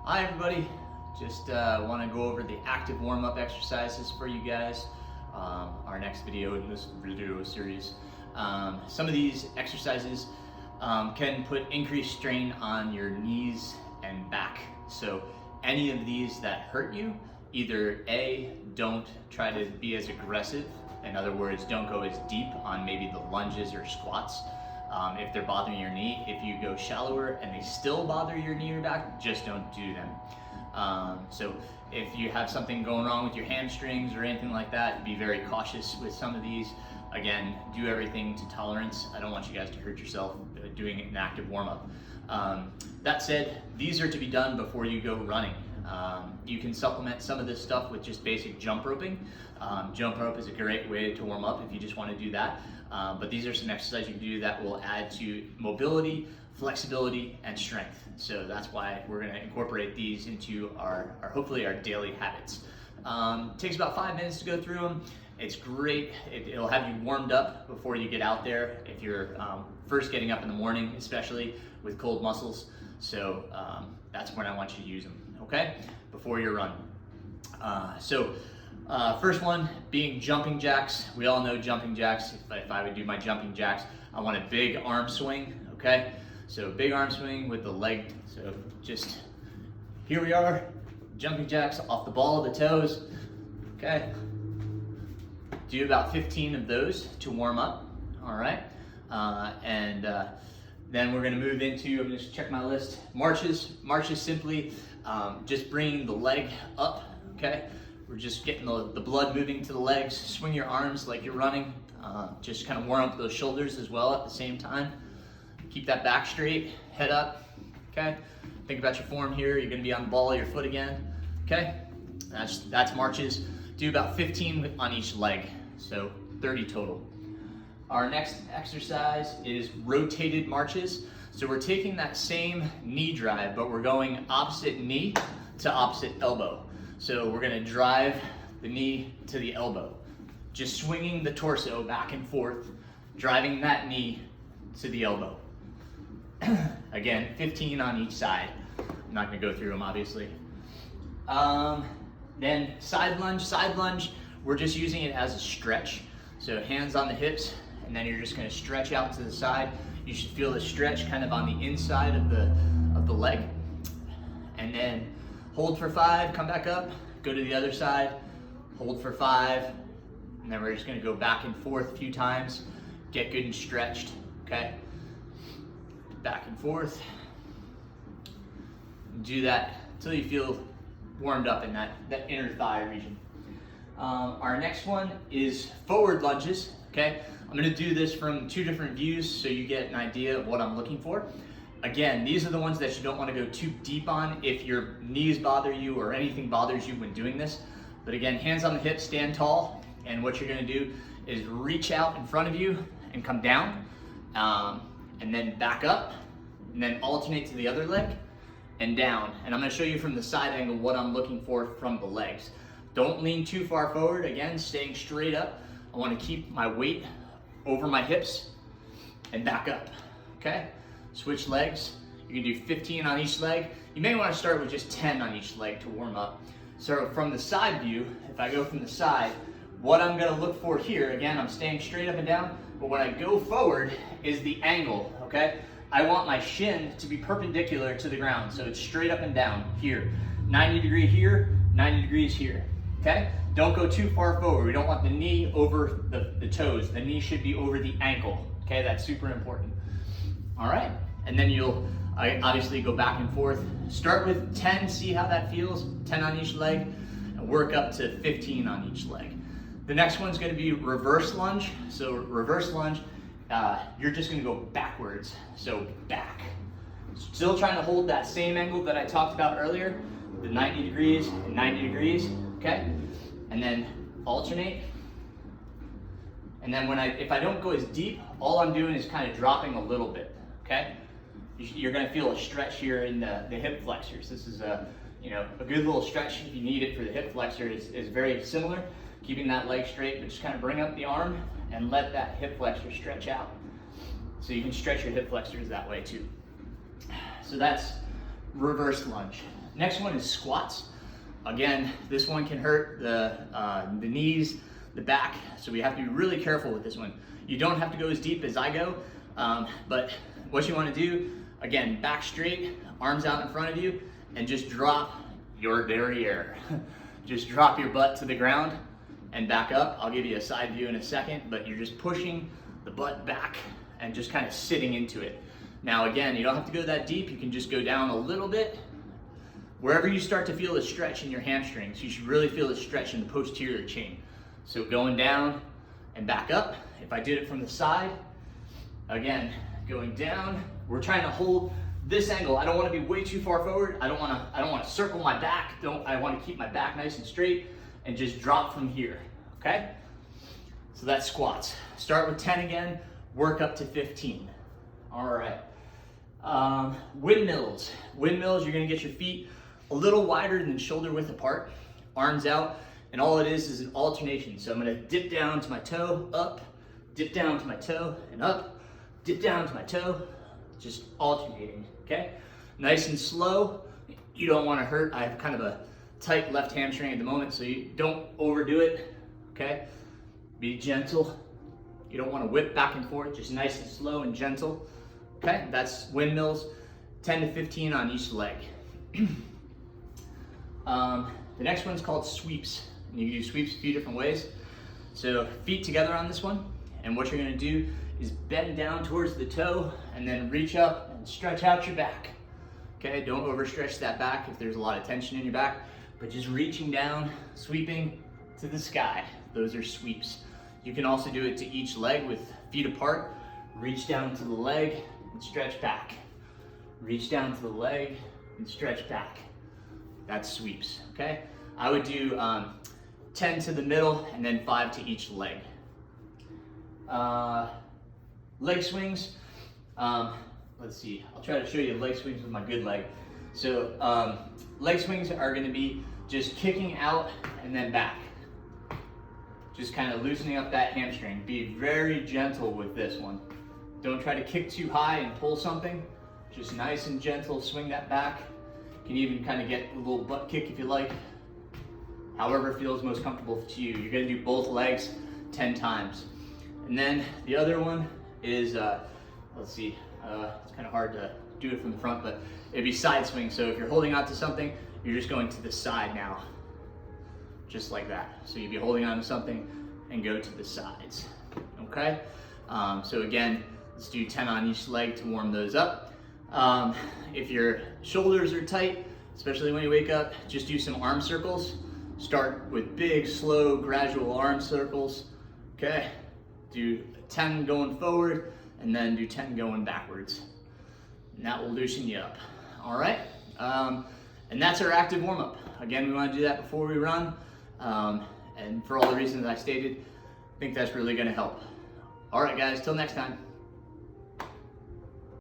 Hi everybody, just want to go over the active warm-up exercises for you guys. Our next video in this video series. Some of these exercises can put increased strain on your knees and back. So any of these that hurt you, either A, don't try to be as aggressive. In other words, don't go as deep on maybe the lunges or squats. If they're bothering your knee, if you go shallower and they still bother your knee or back, just don't do them. So if you have something going wrong with your hamstrings or anything like that, be very cautious with some of these. Again, do everything to tolerance. I don't want you guys to hurt yourself doing an active warm-up. That said, these are to be done before you go running. You can supplement some of this stuff with just basic jump roping. Jump rope is a great way to warm up if you just want to do that. But these are some exercises you can do that will add to mobility, flexibility, and strength. So that's why we're going to incorporate these into our hopefully our daily habits. Takes about 5 minutes to go through them. It's great. It'll have you warmed up before you get out there if you're first getting up in the morning, especially with cold muscles. So that's when I want you to use them, okay? Before your run. First one being jumping jacks. We all know jumping jacks. If I would do my jumping jacks, I want a big arm swing, okay? So big arm swing with the leg. So just, here we are, jumping jacks off the ball of the toes, okay? Do about 15 of those to warm up, all right? Then we're gonna move into, I'm just check my list, marches. Marches simply just bringing the leg up, okay? We're just getting the blood moving to the legs. Swing your arms like you're running. Just kind of warm up those shoulders as well at the same time. Keep that back straight, head up, okay? Think about your form here. You're gonna be on the ball of your foot again, okay? That's marches. Do about 15 on each leg, so 30 total. Our next exercise is rotated marches. So we're taking that same knee drive, but we're going opposite knee to opposite elbow. So we're gonna drive the knee to the elbow, just swinging the torso back and forth, driving that knee to the elbow. Again, 15 on each side. I'm not gonna go through them, obviously. Then side lunge, we're just using it as a stretch. So hands on the hips, and then you're just gonna stretch out to the side. You should feel the stretch kind of on the inside of the leg. And then hold for 5, come back up, go to the other side, hold for 5, and then we're just gonna go back and forth a few times, get good and stretched, okay? Back and forth. Do that until you feel warmed up in that inner thigh region. Our next one is forward lunges, okay? I'm gonna do this from 2 different views so you get an idea of what I'm looking for. Again, these are the ones that you don't want to go too deep on if your knees bother you or anything bothers you when doing this. But again, hands on the hips, stand tall, and what you're going to do is reach out in front of you and come down, and then back up, and then alternate to the other leg and down. And I'm going to show you from the side angle what I'm looking for from the legs. Don't lean too far forward. Again, staying straight up. I want to keep my weight over my hips and back up, okay? Switch legs. You can do 15 on each leg. You may want to start with just 10 on each leg to warm up. So from the side view, if I go from the side, what I'm going to look for here, again, I'm staying straight up and down, but when I go forward is the angle, okay? I want my shin to be perpendicular to the ground, so it's straight up and down here. 90 degree here, 90 degrees here, okay? Don't go too far forward. We don't want the knee over the toes. The knee should be over the ankle, okay? That's super important. All right, and then you'll obviously go back and forth. Start with 10, see how that feels, 10 on each leg, and work up to 15 on each leg. The next one's gonna be reverse lunge. So reverse lunge, you're just gonna go backwards, so back. Still trying to hold that same angle that I talked about earlier, the 90 degrees and 90 degrees, okay? And then alternate. And then if I don't go as deep, all I'm doing is kind of dropping a little bit. Okay, you're going to feel a stretch here in the hip flexors. This is a good little stretch if you need it for the hip flexor. Is very similar. Keeping that leg straight, but just kind of bring up the arm and let that hip flexor stretch out. So you can stretch your hip flexors that way too. So that's reverse lunge. Next one is squats. Again, this one can hurt the knees, the back, so we have to be really careful with this one. You don't have to go as deep as I go, but what you want to do, again, back straight, arms out in front of you, and just drop your derriere. Just drop your butt to the ground and back up. I'll give you a side view in a second, but you're just pushing the butt back and just kind of sitting into it. Now again, you don't have to go that deep, you can just go down a little bit. Wherever you start to feel a stretch in your hamstrings, you should really feel a stretch in the posterior chain. So going down and back up. If I did it from the side, again, going down, we're trying to hold this angle. I don't want to be way too far forward. I don't want to circle my back. I want to keep my back nice and straight and just drop from here, okay? So that's squats. Start with 10 again, work up to 15. All right. Windmills. Windmills, you're gonna get your feet a little wider than shoulder width apart, arms out, and all it is an alternation. So I'm gonna dip down to my toe, up, dip down to my toe, and up, dip down to my toe, just alternating, okay? Nice and slow. You don't wanna hurt. I have kind of a tight left hamstring at the moment, so you don't overdo it, okay? Be gentle. You don't wanna whip back and forth, just nice and slow and gentle. Okay, that's windmills, 10 to 15 on each leg. The next one's called sweeps. And you can do sweeps a few different ways. So feet together on this one, and what you're gonna do is bend down towards the toe and then reach up and stretch out your back. Okay, don't overstretch that back if there's a lot of tension in your back, but just reaching down, sweeping to the sky. Those are sweeps. You can also do it to each leg with feet apart. Reach down to the leg and stretch back. Reach down to the leg and stretch back. That's sweeps, okay? I would do 10 to the middle and then 5 to each leg. Leg swings, let's see, I'll try to show you leg swings with my good leg. So leg swings are gonna be just kicking out and then back. Just kind of loosening up that hamstring. Be very gentle with this one. Don't try to kick too high and pull something. Just nice and gentle, swing that back. You can even kind of get a little butt kick if you like. However feels most comfortable to you. You're gonna do both legs 10 times. And then the other one is, let's see, it's kind of hard to do it from the front, but it'd be side swing. So if you're holding on to something, you're just going to the side now. Just like that. So you'd be holding on to something and go to the sides, okay? So again, let's do 10 on each leg to warm those up. If your shoulders are tight, especially when you wake up, just do some arm circles. Start with big, slow, gradual arm circles, okay? Do 10 going forward, and then do 10 going backwards. And that will loosen you up, all right? And that's our active warm-up. Again, we wanna do that before we run. And for all the reasons I stated, I think that's really gonna help. All right, guys, till next time.